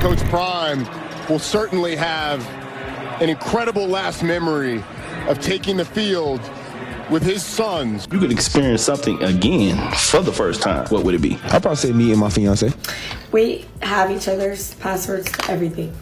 Coach Prime will certainly have an incredible last memory of taking the field with his sons. You could experience something again for the first time. What would it be? I'd probably say me and my fiancée. We have each other's passwords to everything.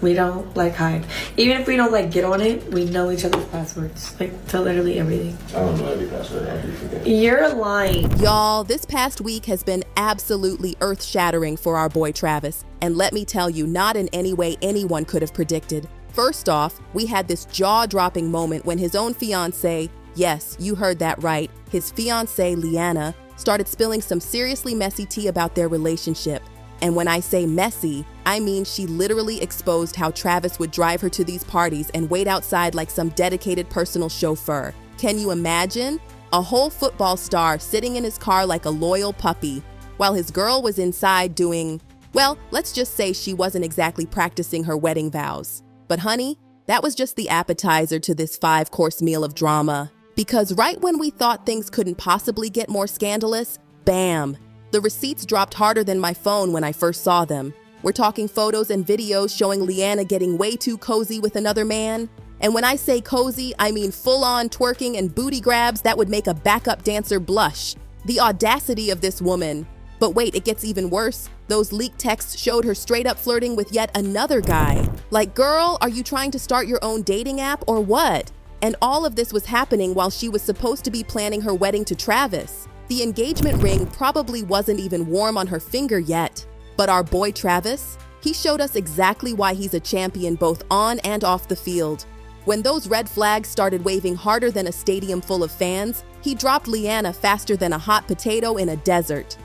We don't hide. Even if we don't get on it, we know each other's passwords, to literally everything. I don't know every password. I do forget. You're lying. Y'all, this past week has been absolutely earth-shattering for our boy Travis. And let me tell you, not in any way anyone could have predicted. First off, we had this jaw-dropping moment when his own fiancée, yes, you heard that right, his fiancée Lyanna, started spilling some seriously messy tea about their relationship. And when I say messy, I mean she literally exposed how Travis would drive her to these parties and wait outside like some dedicated personal chauffeur. Can you imagine? A whole football star sitting in his car like a loyal puppy, while his girl was inside doing, well, let's just say she wasn't exactly practicing her wedding vows. But honey, that was just the appetizer to this 5-course meal of drama. Because right when we thought things couldn't possibly get more scandalous, bam! The receipts dropped harder than my phone when I first saw them. We're talking photos and videos showing Lyanna getting way too cozy with another man. And when I say cozy, I mean full-on twerking and booty grabs that would make a backup dancer blush. The audacity of this woman. But wait, it gets even worse. Those leaked texts showed her straight up flirting with yet another guy. Like, girl, are you trying to start your own dating app or what? And all of this was happening while she was supposed to be planning her wedding to Travis. The engagement ring probably wasn't even warm on her finger yet. But our boy Travis, he showed us exactly why he's a champion both on and off the field. When those red flags started waving harder than a stadium full of fans, he dropped Lyanna faster than a hot potato in a desert.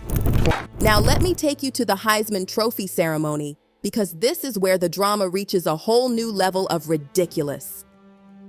Now let me take you to the Heisman Trophy ceremony, because this is where the drama reaches a whole new level of ridiculous.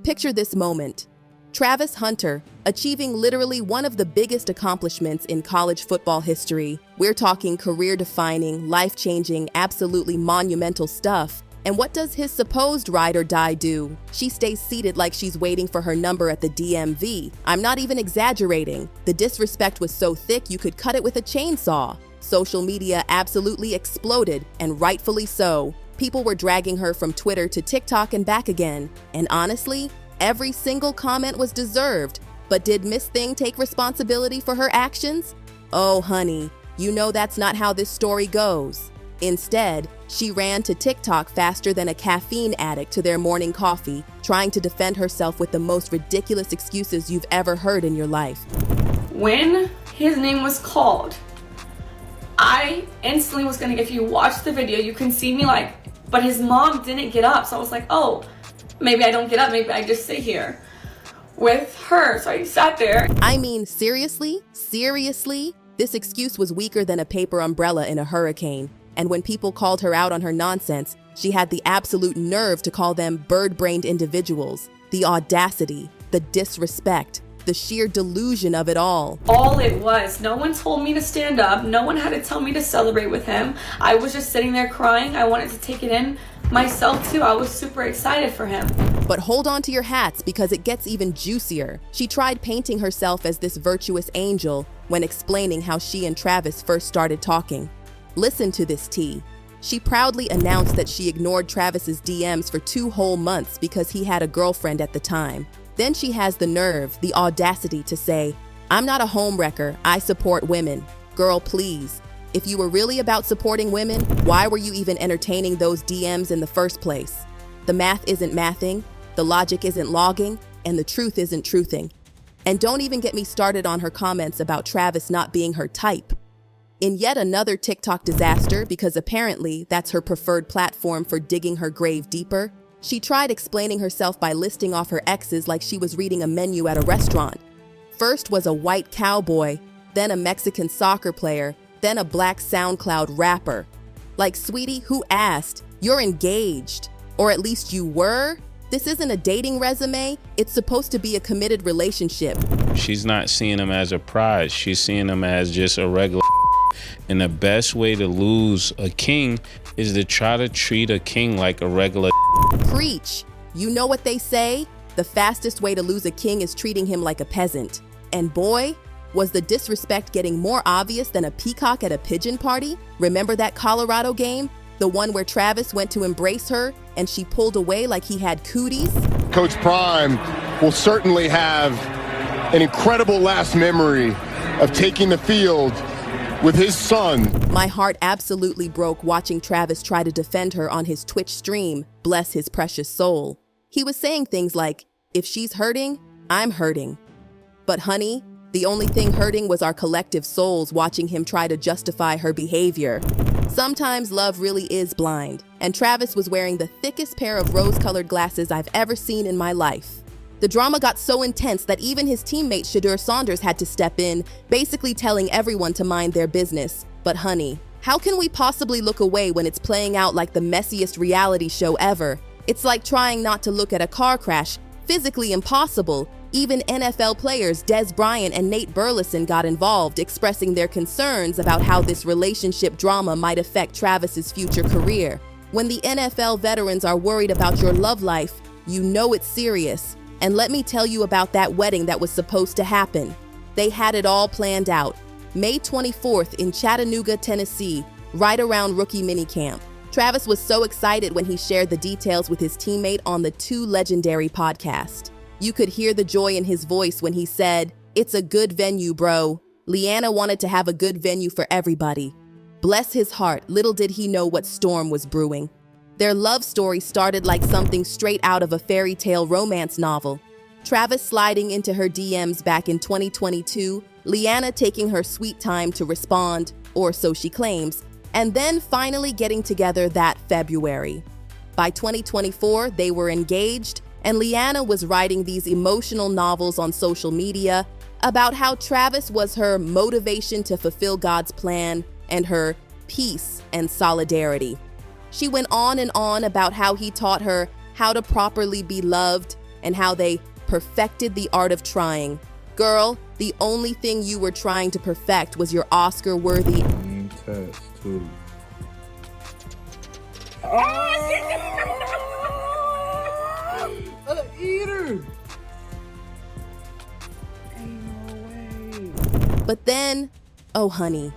Picture this moment. Travis Hunter, achieving literally one of the biggest accomplishments in college football history. We're talking career-defining, life-changing, absolutely monumental stuff. And what does his supposed ride or die do? She stays seated like she's waiting for her number at the DMV. I'm not even exaggerating. The disrespect was so thick you could cut it with a chainsaw. Social media absolutely exploded, and rightfully so. People were dragging her from Twitter to TikTok and back again. And honestly, every single comment was deserved. But did Miss Thing take responsibility for her actions? Oh, honey, you know that's not how this story goes. Instead, she ran to TikTok faster than a caffeine addict to their morning coffee, trying to defend herself with the most ridiculous excuses you've ever heard in your life. When his name was called, I instantly was gonna, if you watch the video, you can see me but his mom didn't get up. So I was like, oh, maybe I don't get up, maybe I just sit here with her. So I sat there. I mean, seriously? Seriously? This excuse was weaker than a paper umbrella in a hurricane. And when people called her out on her nonsense, she had the absolute nerve to call them bird-brained individuals. The audacity, the disrespect, the sheer delusion of it all. All it was, no one told me to stand up. No one had to tell me to celebrate with him. I was just sitting there crying. I wanted to take it in myself too. I was super excited for him. But hold on to your hats because it gets even juicier. She tried painting herself as this virtuous angel when explaining how she and Travis first started talking. Listen to this tea. She proudly announced that she ignored Travis's DMs for 2 whole months because he had a girlfriend at the time. Then she has the nerve, the audacity to say, "I'm not a homewrecker, I support women." Girl, please. If you were really about supporting women, why were you even entertaining those DMs in the first place? The math isn't mathing, the logic isn't logging, and the truth isn't truthing. And don't even get me started on her comments about Travis not being her type. In yet another TikTok disaster, because apparently that's her preferred platform for digging her grave deeper, she tried explaining herself by listing off her exes like she was reading a menu at a restaurant. First was a white cowboy, then a Mexican soccer player, then a black SoundCloud rapper. Like, sweetie, who asked? You're engaged. Or at least you were? This isn't a dating resume. It's supposed to be a committed relationship. She's not seeing him as a prize. She's seeing him as just a regular. And the best way to lose a king is to try to treat a king like a regular. Preach. You know what they say? The fastest way to lose a king is treating him like a peasant. And boy, was the disrespect getting more obvious than a peacock at a pigeon party? Remember that Colorado game? The one where Travis went to embrace her and she pulled away like he had cooties? Coach Prime will certainly have an incredible last memory of taking the field with his son. My heart absolutely broke watching Travis try to defend her on his Twitch stream, bless his precious soul. He was saying things like, if she's hurting, I'm hurting. But honey, the only thing hurting was our collective souls watching him try to justify her behavior. Sometimes love really is blind, and Travis was wearing the thickest pair of rose-colored glasses I've ever seen in my life. The drama got so intense that even his teammate Shedeur Saunders had to step in, basically telling everyone to mind their business. But honey, how can we possibly look away when it's playing out like the messiest reality show ever? It's like trying not to look at a car crash, physically impossible. Even NFL players Des Bryant and Nate Burleson got involved, expressing their concerns about how this relationship drama might affect Travis's future career. When the NFL veterans are worried about your love life, you know it's serious. And let me tell you about that wedding that was supposed to happen. They had it all planned out. May 24th in Chattanooga, Tennessee, right around rookie minicamp. Travis was so excited when he shared the details with his teammate on the Too Legendary podcast. You could hear the joy in his voice when he said, "It's a good venue, bro." Lyanna wanted to have a good venue for everybody. Bless his heart, little did he know what storm was brewing. Their love story started like something straight out of a fairy tale romance novel. Travis sliding into her DMs back in 2022, Lyanna taking her sweet time to respond, or so she claims, and then finally getting together that February. By 2024, they were engaged, and Lyanna was writing these emotional novels on social media about how Travis was her motivation to fulfill God's plan and her peace and solidarity. She went on and on about how he taught her how to properly be loved and how they perfected the art of trying. Girl, the only thing you were trying to perfect was your Oscar-worthy test too. Eater. Ain't no way. But then, oh honey,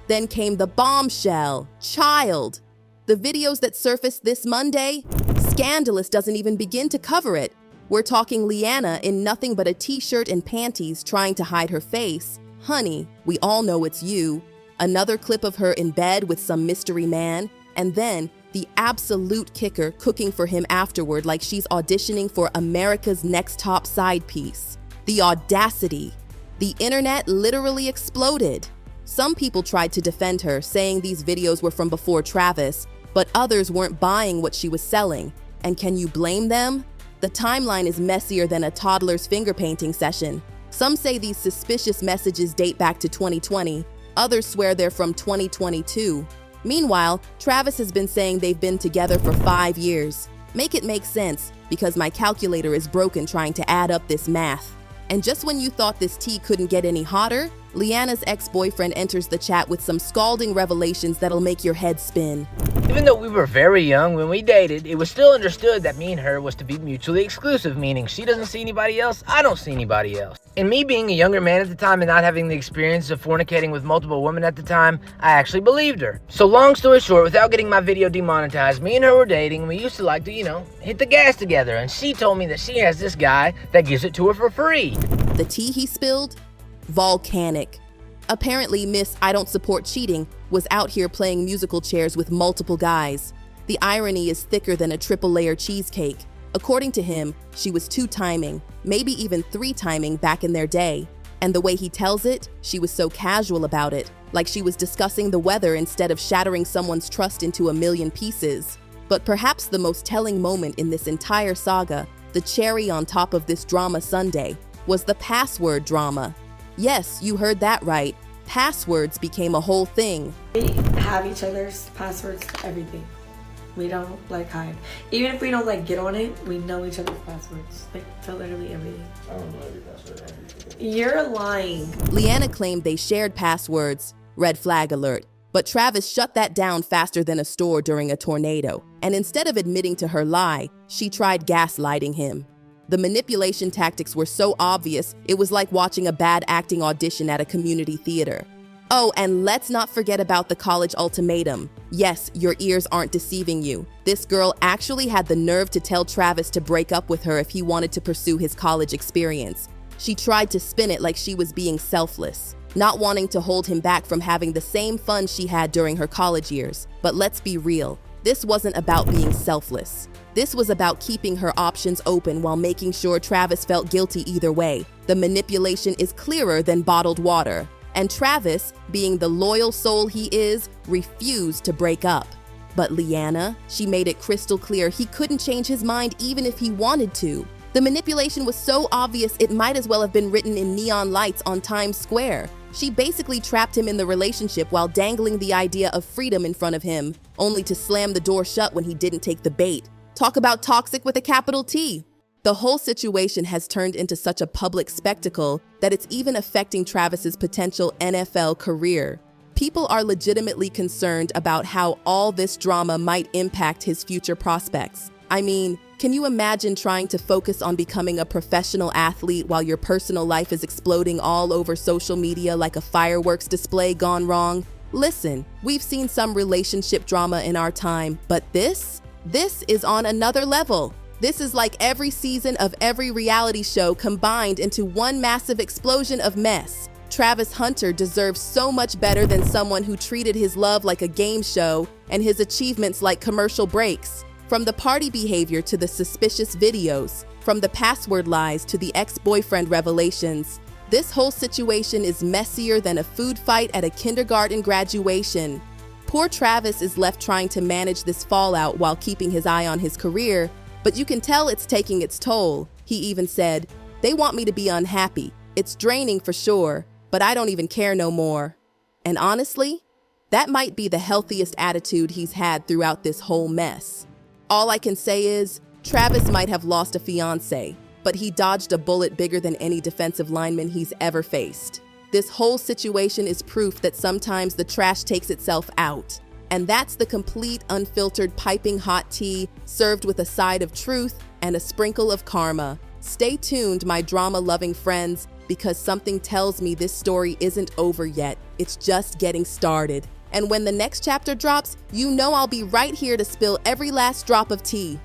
then came the bombshell, child. The videos that surfaced this Monday, Scandalous doesn't even begin to cover it. We're talking Lyanna in nothing but a t-shirt and panties trying to hide her face. Honey, we all know it's you. Another clip of her in bed with some mystery man, and then the absolute kicker cooking for him afterward like she's auditioning for America's Next Top Side Piece. The audacity. The internet literally exploded. Some people tried to defend her, saying these videos were from before Travis, but others weren't buying what she was selling. And can you blame them? The timeline is messier than a toddler's finger painting session. Some say these suspicious messages date back to 2020. Others swear they're from 2022. Meanwhile, Travis has been saying they've been together for 5 years. Make it make sense, because my calculator is broken trying to add up this math. And just when you thought this tea couldn't get any hotter, Lyanna's ex-boyfriend enters the chat with some scalding revelations that'll make your head spin. Even though we were very young when we dated, it was still understood that me and her was to be mutually exclusive, meaning she doesn't see anybody else, I don't see anybody else. And me being a younger man at the time and not having the experience of fornicating with multiple women at the time, I actually believed her. So long story short, without getting my video demonetized, me and her were dating and we used to like to, hit the gas together. And she told me that she has this guy that gives it to her for free. The tea he spilled? Volcanic. Apparently, Miss I Don't Support Cheating was out here playing musical chairs with multiple guys. The irony is thicker than a triple-layer cheesecake. According to him, she was 2-timing, maybe even 3-timing back in their day. And the way he tells it, she was so casual about it, like she was discussing the weather instead of shattering someone's trust into a million pieces. But perhaps the most telling moment in this entire saga, the cherry on top of this drama Sunday, was the password drama. Yes, you heard that right. Passwords became a whole thing. We have each other's passwords to everything. We don't hide. Even if we don't get on it, we know each other's passwords. To literally everything. I don't know every password to everything. You're lying. Lyanna claimed they shared passwords. Red flag alert. But Travis shut that down faster than a store during a tornado. And instead of admitting to her lie, she tried gaslighting him. The manipulation tactics were so obvious, it was like watching a bad acting audition at a community theater. Oh, and let's not forget about the college ultimatum. Yes, your ears aren't deceiving you. This girl actually had the nerve to tell Travis to break up with her if he wanted to pursue his college experience. She tried to spin it like she was being selfless, not wanting to hold him back from having the same fun she had during her college years. But let's be real, this wasn't about being selfless. This was about keeping her options open while making sure Travis felt guilty either way. The manipulation is clearer than bottled water. And Travis, being the loyal soul he is, refused to break up. But Lyanna, she made it crystal clear he couldn't change his mind even if he wanted to. The manipulation was so obvious it might as well have been written in neon lights on Times Square. She basically trapped him in the relationship while dangling the idea of freedom in front of him, only to slam the door shut when he didn't take the bait. Talk about toxic with a capital T. The whole situation has turned into such a public spectacle that it's even affecting Travis's potential NFL career. People are legitimately concerned about how all this drama might impact his future prospects. I mean, can you imagine trying to focus on becoming a professional athlete while your personal life is exploding all over social media like a fireworks display gone wrong? Listen, we've seen some relationship drama in our time, but this is on another level. This is like every season of every reality show combined into one massive explosion of mess. Travis Hunter deserves so much better than someone who treated his love like a game show and his achievements like commercial breaks. From the party behavior to the suspicious videos, from the password lies to the ex-boyfriend revelations, this whole situation is messier than a food fight at a kindergarten graduation. Poor Travis is left trying to manage this fallout while keeping his eye on his career, but you can tell it's taking its toll. He even said, "They want me to be unhappy. It's draining for sure, but I don't even care no more." And honestly, that might be the healthiest attitude he's had throughout this whole mess. All I can say is, Travis might have lost a fiancée, but he dodged a bullet bigger than any defensive lineman he's ever faced. This whole situation is proof that sometimes the trash takes itself out. And that's the complete, unfiltered, piping hot tea served with a side of truth and a sprinkle of karma. Stay tuned, my drama-loving friends, because something tells me this story isn't over yet. It's just getting started. And when the next chapter drops, you know I'll be right here to spill every last drop of tea.